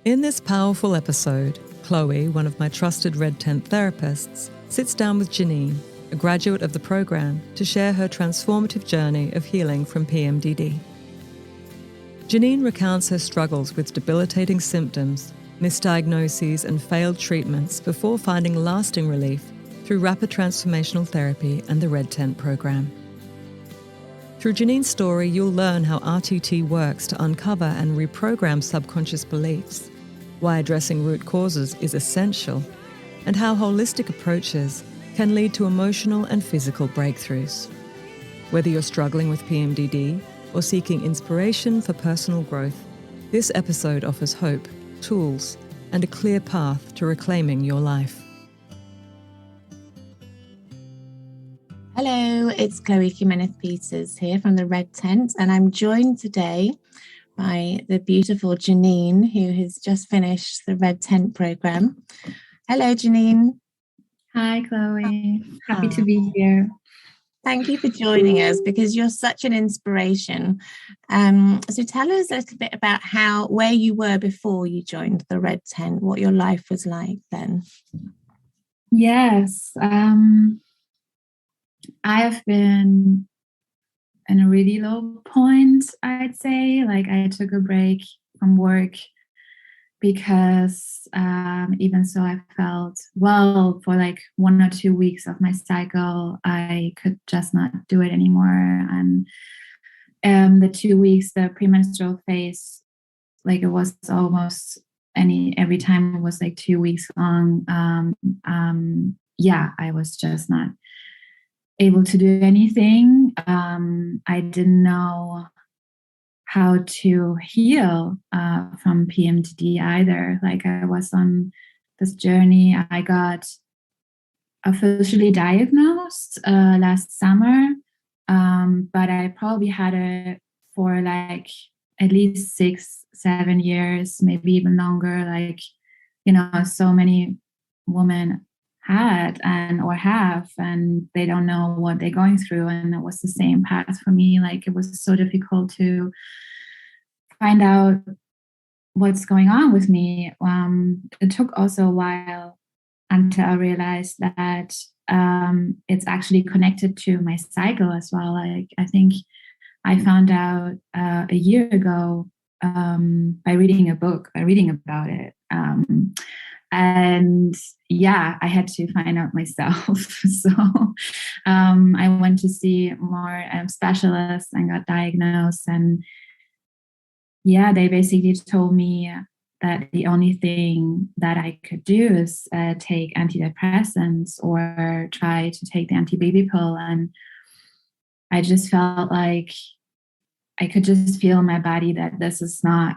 In this powerful episode, Chloe, one of my trusted Red Tent therapists, sits down with Jeannine, a graduate of the program, to share her transformative journey of healing from PMDD. Jeannine recounts her struggles with debilitating symptoms, misdiagnoses, and failed treatments before finding lasting relief through Rapid Transformational Therapy and the Red Tent program. Through Jeannine's story, you'll learn how RTT works to uncover and reprogram subconscious beliefs, why addressing root causes is essential, and how holistic approaches can lead to emotional and physical breakthroughs. Whether you're struggling with PMDD or seeking inspiration for personal growth, this episode offers hope, tools, and a clear path to reclaiming your life. Hello, it's Chloe Jimenez-Peters here from the Red Tent, and I'm joined today by the beautiful Jeannine, who has just finished the Red Tent program. Hello, Jeannine. Hi, Chloe. Happy to be here. Thank you for joining us because you're such an inspiration. So tell us a little bit about where you were before you joined the Red Tent, what your life was like then. Yes. I've been in a really low point, I'd say. Like, I took a break from work because even so I felt well for like 1 or 2 weeks of my cycle. I could just not do it anymore. And the 2 weeks, the premenstrual phase, like it was almost every time it was like 2 weeks long. I was just not able to do anything. I didn't know how to heal from PMDD either. Like, I was on this journey. I got officially diagnosed last summer, but I probably had it for like at least 6-7 years, maybe even longer. Like, so many women had or have, and they don't know what they're going through. And it was the same path for me. Like, it was so difficult to find out what's going on with me. It took also a while until I realized that it's actually connected to my cycle as well. Like, I think I found out a year ago by reading about it. And I had to find out myself. So I went to see more specialists and got diagnosed. And they basically told me that the only thing that I could do is take antidepressants or try to take the anti-baby pill. And I just felt like I could just feel in my body that this was not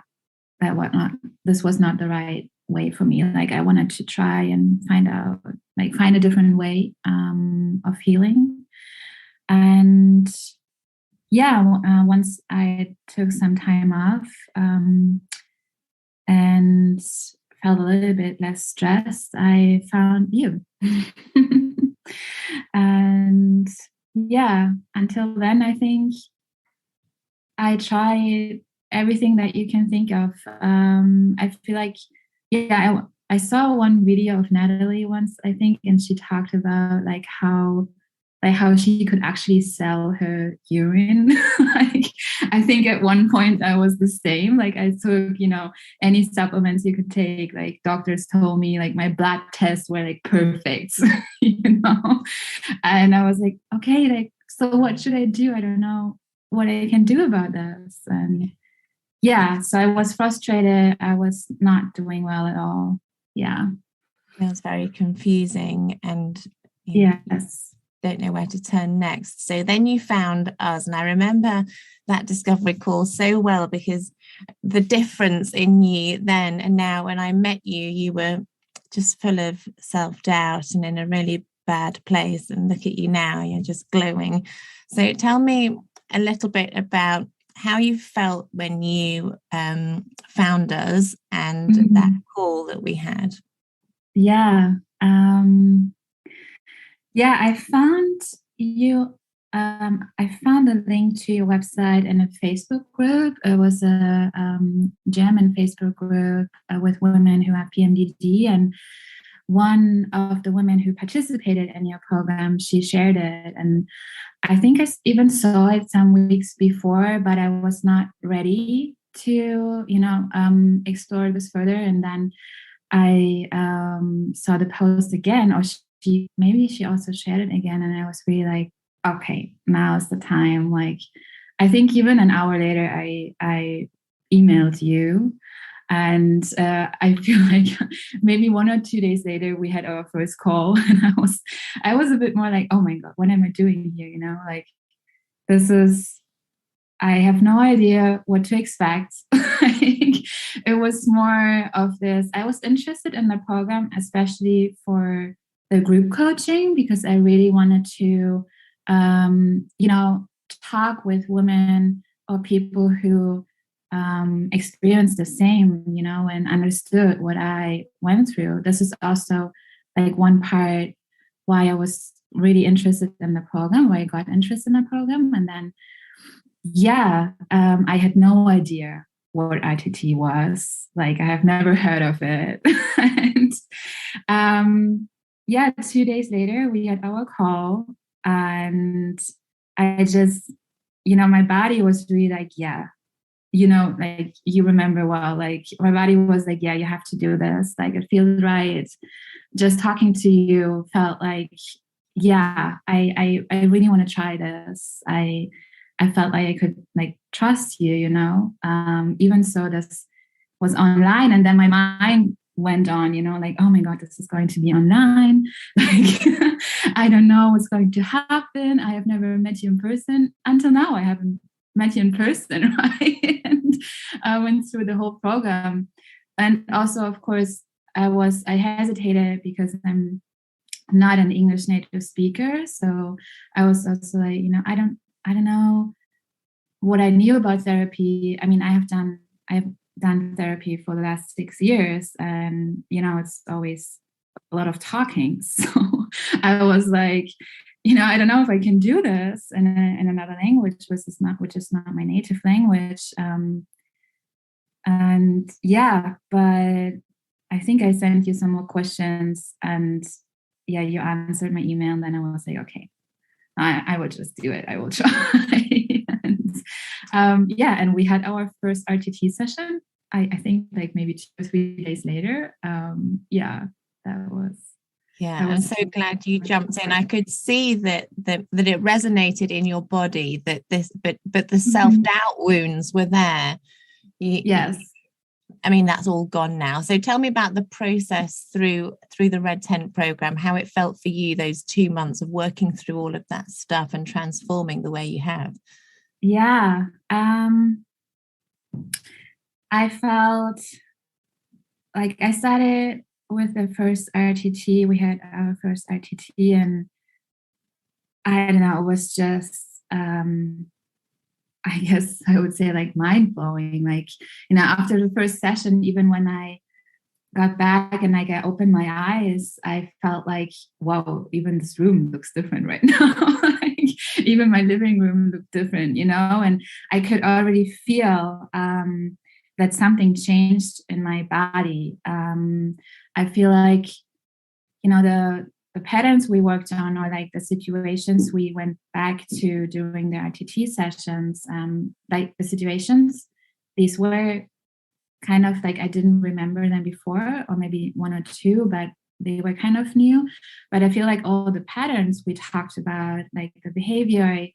the right way for me. Like, I wanted to try and find a different way of healing. And once I took some time off and felt a little bit less stressed, I found you. And until then, I think I tried everything that you can think of. I feel like I saw one video of Natalie once, I think, and she talked about how she could actually sell her urine. Like, I think at one point I was the same. Like, I took, any supplements you could take. Like, doctors told me like my blood tests were like perfect, and I was like, okay, like, so what should I do? I don't know what I can do about this. And so I was frustrated. I was not doing well at all. Yeah. It was very confusing, and yes, don't know where to turn next. So then you found us, and I remember that discovery call so well, because the difference in you then and now, when I met you, you were just full of self-doubt and in a really bad place, and look at you now, you're just glowing. So tell me a little bit about how you felt when you found us and that call that we had. I found you I found a link to your website in a Facebook group. It was a German Facebook group with women who have PMDD, and one of the women who participated in your program, she shared it, and I think I even saw it some weeks before, but I was not ready to, explore this further. And then I saw the post again, or she also shared it again, and I was really like, okay, now's the time. Like, I think even an hour later, I emailed you, and I feel like maybe 1 or 2 days later we had our first call, and I was a bit more like, oh my god, what am I doing here? Like, this is, I have no idea what to expect. It was more of this. I was interested in the program, especially for the group coaching, because I really wanted to, talk with women or people who experienced the same, and understood what I went through. This is also like one part why I was really interested in the program, why I got interested in the program. And then I had no idea what ITT was. Like, I have never heard of it. And 2 days later, we had our call, and I just, my body was really like, like, you remember well, like, my body was like, you have to do this. Like, it feels right. Just talking to you felt like, I really want to try this. I felt like I could, like, trust you, even so this was online. And then my mind went on, like, oh my God, this is going to be online. Like, I don't know what's going to happen. I have never met you in person. Until now, I haven't met you in person, right? And I went through the whole program. And also, of course, I hesitated because I'm not an English native speaker. So I was also like, I don't know what I knew about therapy. I mean, I've done therapy for the last 6 years, and it's always a lot of talking. So I was like, I don't know if I can do this in another language, which is not my native language. But I think I sent you some more questions, and you answered my email, and then I was like, okay, I will just do it. I will try. And we had our first RTT session. I think like maybe 2 or 3 days later. That was. Yeah, I'm so glad you jumped in. I could see that it resonated in your body, that this, but the self-doubt wounds were there. Yes. I mean, that's all gone now. So tell me about the process through the Red Tent program, how it felt for you, those 2 months of working through all of that stuff and transforming the way you have. Yeah. I felt like I started with the first RTT. We had our first RTT, and I don't know, it was just, I guess I would say, like, mind-blowing. Like, after the first session, even when I got back and I opened my eyes, I felt like, whoa, even this room looks different right now. Like, even my living room looked different, and I could already feel that something changed in my body. I feel like, the patterns we worked on, or like the situations we went back to during the RTT sessions, like the situations, these were kind of like, I didn't remember them before, or maybe 1 or 2, but they were kind of new. But I feel like all the patterns we talked about, like the behavior I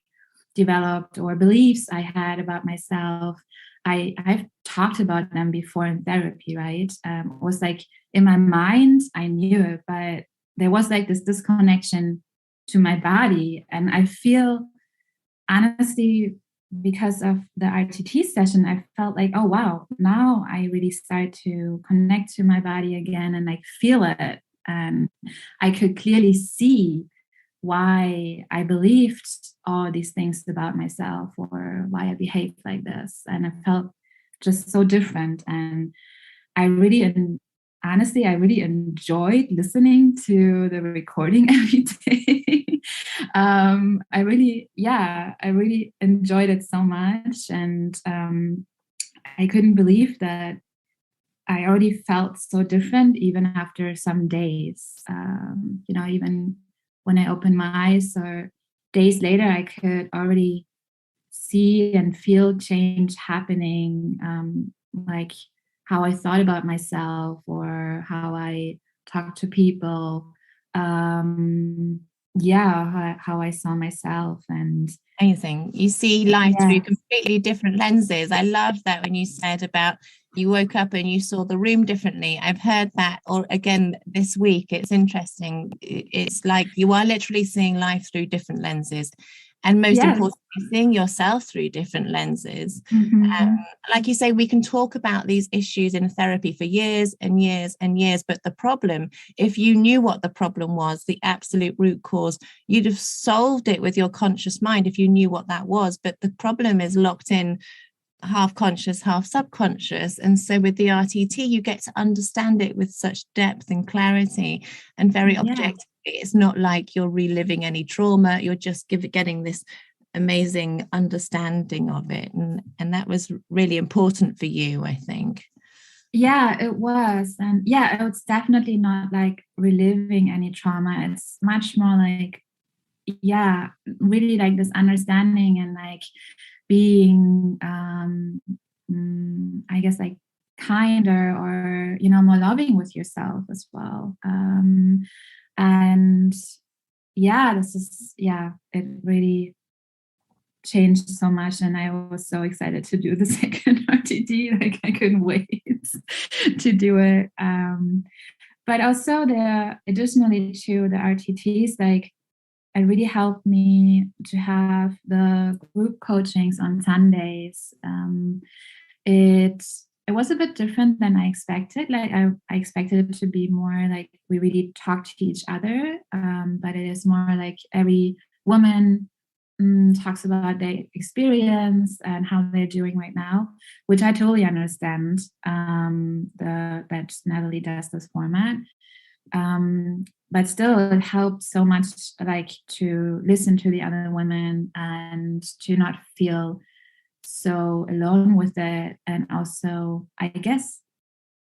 developed or beliefs I had about myself, I've talked about them before in therapy, right? It was like in my mind, I knew it, but there was like this disconnection to my body. And I feel, honestly, because of the RTT session, I felt like, oh, wow, now I really start to connect to my body again and like feel it. And I could clearly see why I believed all these things about myself, or why I behaved like this. And I felt just so different. And I really honestly, I really enjoyed listening to the recording every day. I really enjoyed it so much. And I couldn't believe that I already felt so different even after some days. Even when I opened my eyes or days later, I could already see and feel change happening, like how I thought about myself or how I talked to people. How I saw myself. And amazing. You see life yeah. through completely different lenses. I love that when you said about you woke up and you saw the room differently. I've heard that, or again this week. It's interesting. It's like you are literally seeing life through different lenses, and most importantly, seeing yourself through different lenses. Like you say, we can talk about these issues in therapy for years and years and years, but the problem, if you knew what the problem was, the absolute root cause, you'd have solved it with your conscious mind if you knew what that was. But the problem is locked in, half conscious, half subconscious. And so with the RTT, you get to understand it with such depth and clarity and very objectively. It's not like you're reliving any trauma. You're just getting this amazing understanding of it. And that was really important for you, I think. Yeah, it was. And yeah, it was definitely not like reliving any trauma. It's much more like, really like this understanding and like being, I guess, like kinder or, more loving with yourself as well. And it really changed so much, and I was so excited to do the second RTT. Like I couldn't wait to do it. But also additionally to the RTTs, like it really helped me to have the group coachings on Sundays. It was a bit different than I expected. Like I expected it to be more like we really talk to each other, but it is more like every woman talks about their experience and how they're doing right now, which I totally understand. That Natalie does this format. But still it helped so much, like to listen to the other women and to not feel so alone with it, and also I guess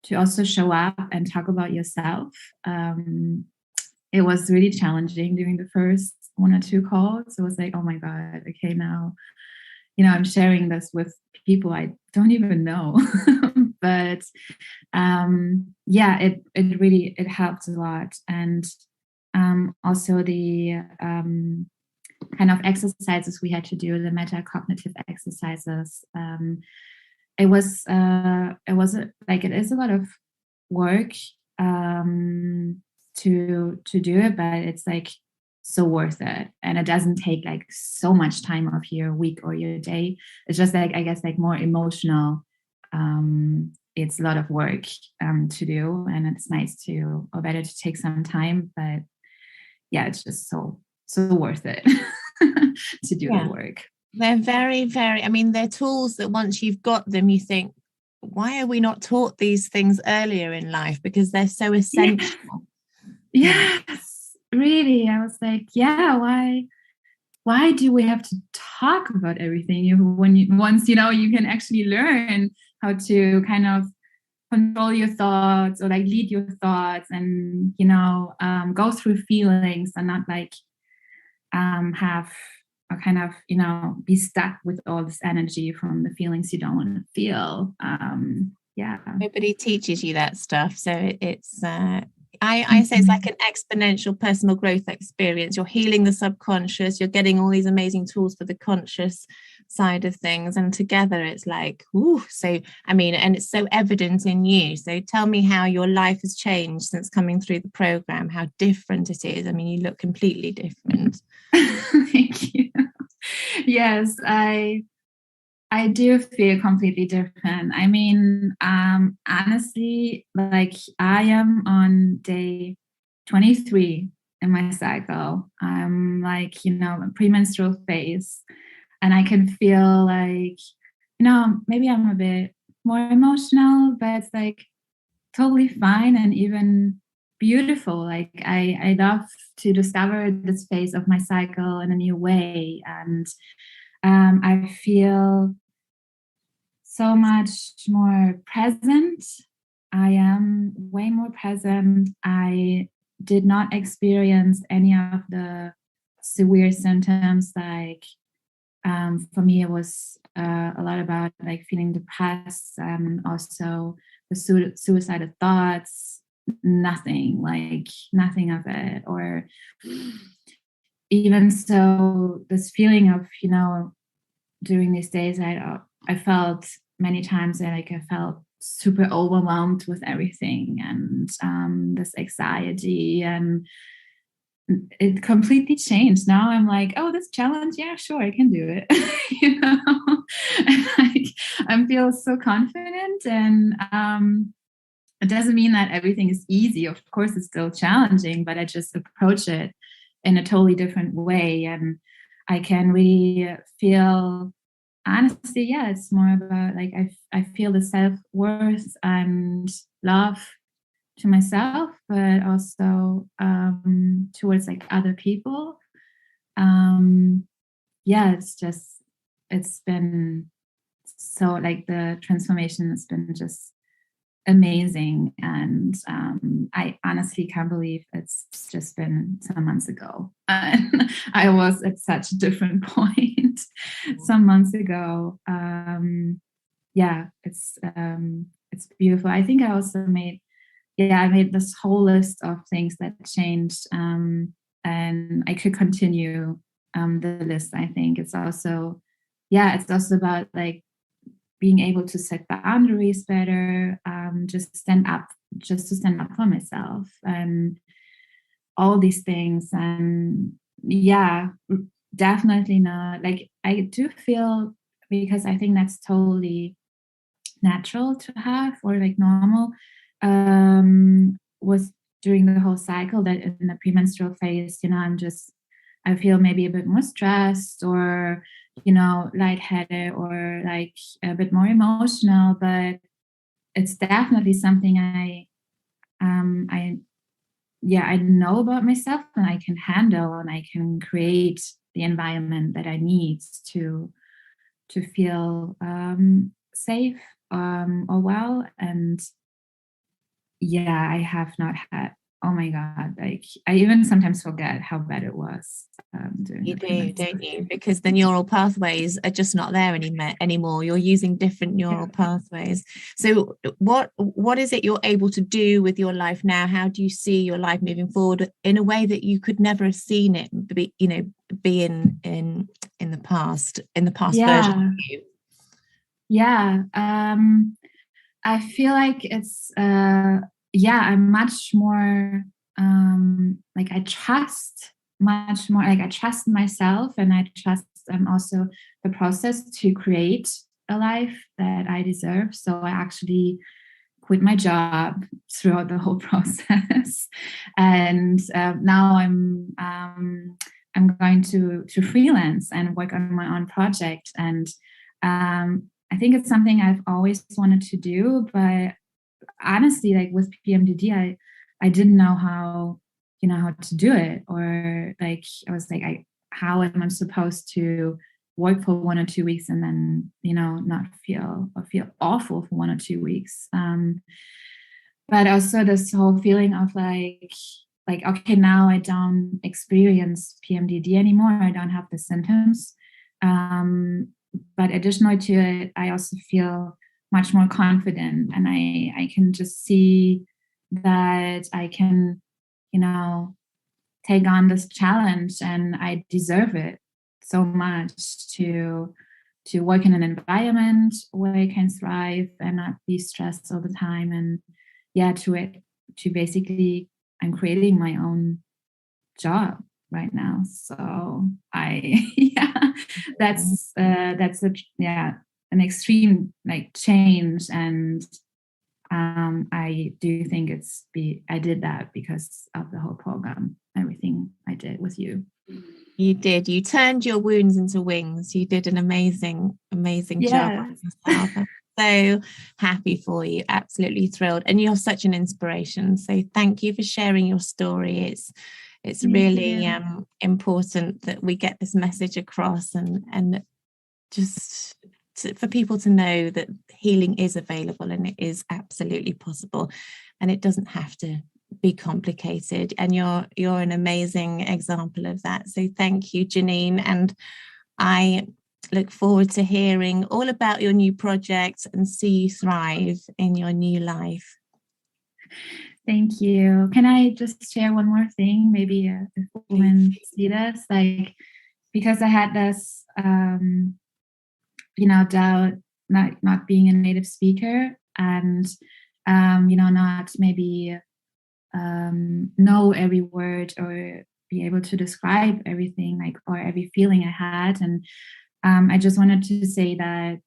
to also show up and talk about yourself. It was really challenging during the first 1 or 2 calls. It was like, oh my god, okay, now I'm sharing this with people I don't even know. But it really helped a lot. And also the kind of exercises we had to do, the metacognitive exercises, it is a lot of work to do it, but it's like so worth it, and it doesn't take like so much time of your week or your day. It's just like, I guess, like more emotional. It's a lot of work to do, and it's nice to, or better to take some time, but yeah, it's just so worth it to do the work. They're very, very, I mean, they're tools that once you've got them, you think, why are we not taught these things earlier in life? Because they're so essential. Yes, really. I was like, why do we have to talk about everything once you can actually learn how to kind of control your thoughts, or like lead your thoughts, and go through feelings, and not like have or kind of be stuck with all this energy from the feelings you don't want to feel. Nobody teaches you that stuff, so it's I say it's like an exponential personal growth experience. You're healing the subconscious, you're getting all these amazing tools for the conscious side of things, and together it's like, ooh. So I mean, and it's so evident in you. So tell me how your life has changed since coming through the program, how different it is. I mean, you look completely different. Thank you. Yes, I do feel completely different. I mean, honestly, like I am on day 23 in my cycle. I'm like, premenstrual phase, and I can feel like, maybe I'm a bit more emotional, but it's like totally fine and even beautiful. Like I love to discover this phase of my cycle in a new way. And I feel so much more present. I am way more present. I did not experience any of the severe symptoms. Like for me, it was a lot about like feeling depressed and also the suicidal thoughts. Nothing of it. Or even so, this feeling of, during these days, I felt many times that like I felt super overwhelmed with everything, and this anxiety, and it completely changed. Now I'm like, oh, this challenge, yeah, sure, I can do it. I feel so confident, and it doesn't mean that everything is easy. Of course, it's still challenging, but I just approach it in a totally different way, and I can really feel, honestly, yeah, it's more about like I feel the self-worth and love to myself, but also towards like other people. It's been so, like, the transformation has been just amazing, and I honestly can't believe it's just been some months ago. I was at such a different point some months ago. It's beautiful. I think I also made this whole list of things that changed, and I could continue the list. I think it's also about like being able to set boundaries better, just to stand up for myself, and all these things. And definitely not, like, I do feel, because I think that's totally natural to have, or like normal, was during the whole cycle, that in the premenstrual phase, I feel maybe a bit more stressed, or lightheaded, or like a bit more emotional. But it's definitely something I know about myself, and I can handle, and I can create the environment that I need to feel safe, or well. And I have not had, oh my God, like I even sometimes forget how bad it was. You do, don't you? Because the neural pathways are just not there anymore. You're using different neural pathways. So what is it you're able to do with your life now? How do you see your life moving forward in a way that you could never have seen it be in the past version of you? I feel like it's I'm much more like I trust much more, like I trust myself, and I trust also the process to create a life that I deserve. So I actually quit my job throughout the whole process, and now I'm going to freelance and work on my own project. And I think it's something I've always wanted to do, but honestly, like with PMDD, I didn't know how to do it, or like I was like, how am I supposed to work for 1 or 2 weeks and then not feel awful for 1 or 2 weeks. But also this whole feeling of like okay, now I don't experience PMDD anymore. I don't have the symptoms. But additionally to it, I also feel much more confident, and I can just see that I can, take on this challenge, and I deserve it so much to work in an environment where I can thrive and not be stressed all the time. And to basically, I'm creating my own job right now. So that's an extreme like change. And I do think I did that because of the whole program, everything I did with you. You did. You turned your wounds into wings. You did an amazing job. so happy for you, absolutely thrilled, and you're such an inspiration. So thank you for sharing your story. It's really important that we get this message across, and just for people to know that healing is available and it is absolutely possible, and it doesn't have to be complicated. And you're an amazing example of that. So thank you, Jeannine, and I look forward to hearing all about your new project and see you thrive in your new life. Thank you. Can I just share one more thing? Maybe if women see this, like, because I had this, doubt, not being a native speaker, and, not maybe know every word or be able to describe everything, like, or every feeling I had. And I just wanted to say that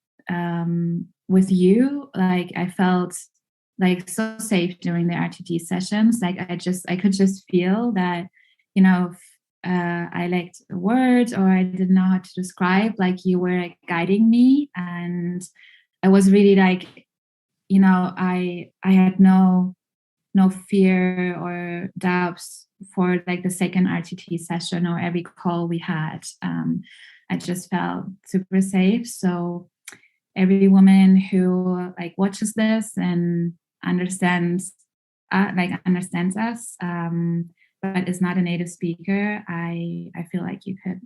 with you, like, I felt like so safe during the RTT sessions. Like, I could just feel that, if I lacked a word or I didn't know how to describe, like, you were like, guiding me. And I was really like, I had no fear or doubts for like the second RTT session or every call we had. I just felt super safe. So every woman who like watches this and understands us, but is not a native speaker, I feel like you could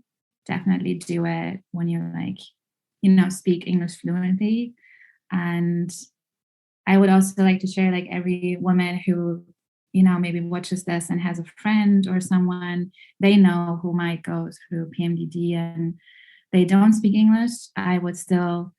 definitely do it when you like, speak English fluently. And I would also like to share, like, every woman who, maybe watches this and has a friend or someone they know who might go through PMDD and they don't speak English, I would still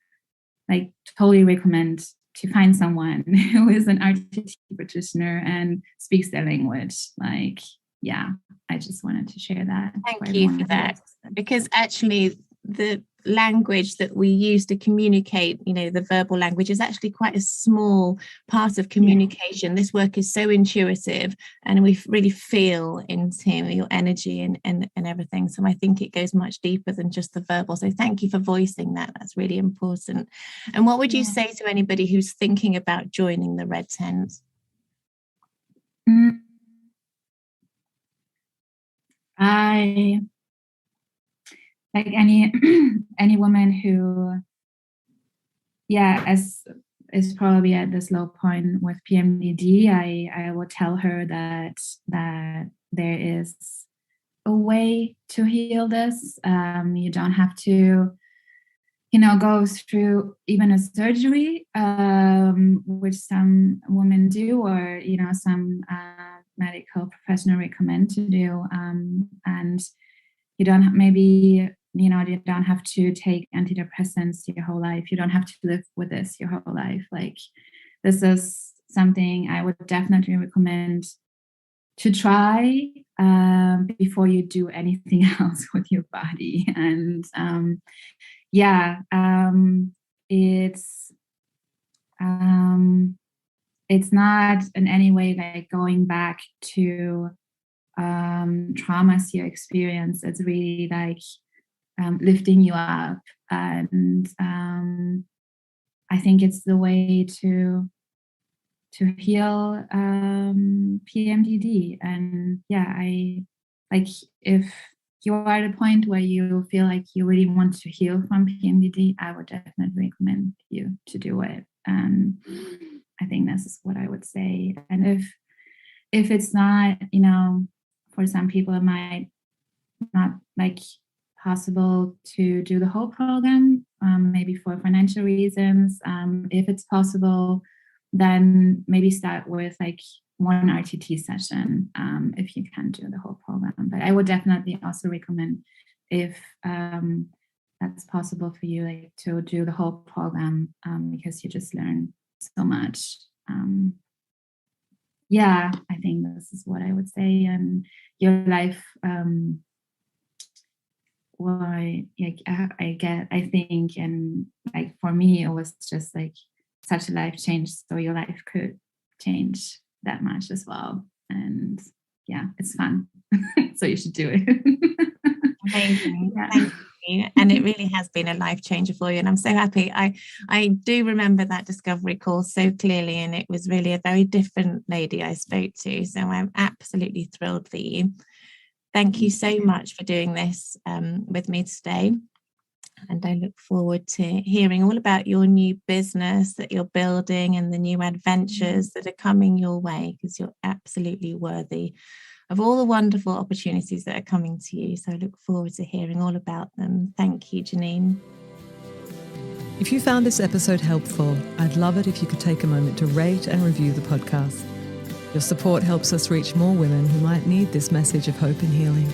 like totally recommend to find someone who is an RTT practitioner and speaks their language. Like, yeah, I just wanted to share that. Thank you for that, because actually the language that we use to communicate, the verbal language, is actually quite a small part of communication. Yeah. This work is so intuitive, and we really feel into your energy and everything. So I think it goes much deeper than just the verbal. So thank you for voicing that. That's really important. And what would you say to anybody who's thinking about joining the Red Tent? I like any woman who is probably at this low point with PMDD, I will tell her that there is a way to heal this. You don't have to go through even a surgery, which some women do, or some medical professional recommend to do, and you don't you don't have to take antidepressants your whole life. You don't have to live with this your whole life. Like, this is something I would definitely recommend to try before you do anything else with your body. And it's not in any way like going back to traumas you experience. It's really like lifting you up, and I think it's the way to heal PMDD. And I like, if you are at a point where you feel like you really want to heal from PMDD, I would definitely recommend you to do it. And I think this is what I would say. And if it's not, for some people it might not like possible to do the whole program, maybe for financial reasons. If it's possible, then maybe start with like one RTT session if you can do the whole program. But I would definitely also recommend, if that's possible for you, like to do the whole program, because you just learn so much. I think this is what I would say. And your life, I think, and like for me, it was just like such a life change. So your life could change that much as well. And it's fun. So you should do it. Amazing. Yeah. you. And it really has been a life changer for you. And I'm so happy. I do remember that discovery call so clearly. And it was really a very different lady I spoke to. So I'm absolutely thrilled for you. Thank you so much for doing this with me today. And I look forward to hearing all about your new business that you're building and the new adventures that are coming your way, because you're absolutely worthy of all the wonderful opportunities that are coming to you. So I look forward to hearing all about them. Thank you, Jeannine. If you found this episode helpful, I'd love it if you could take a moment to rate and review the podcast. Your support helps us reach more women who might need this message of hope and healing.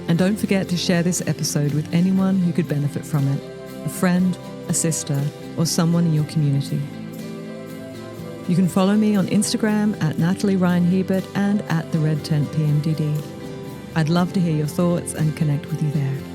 And don't forget to share this episode with anyone who could benefit from it, a friend, a sister, or someone in your community. You can follow me on Instagram at Natalie Ryan Hebert and at the Red Tent PMDD. I'd love to hear your thoughts and connect with you there.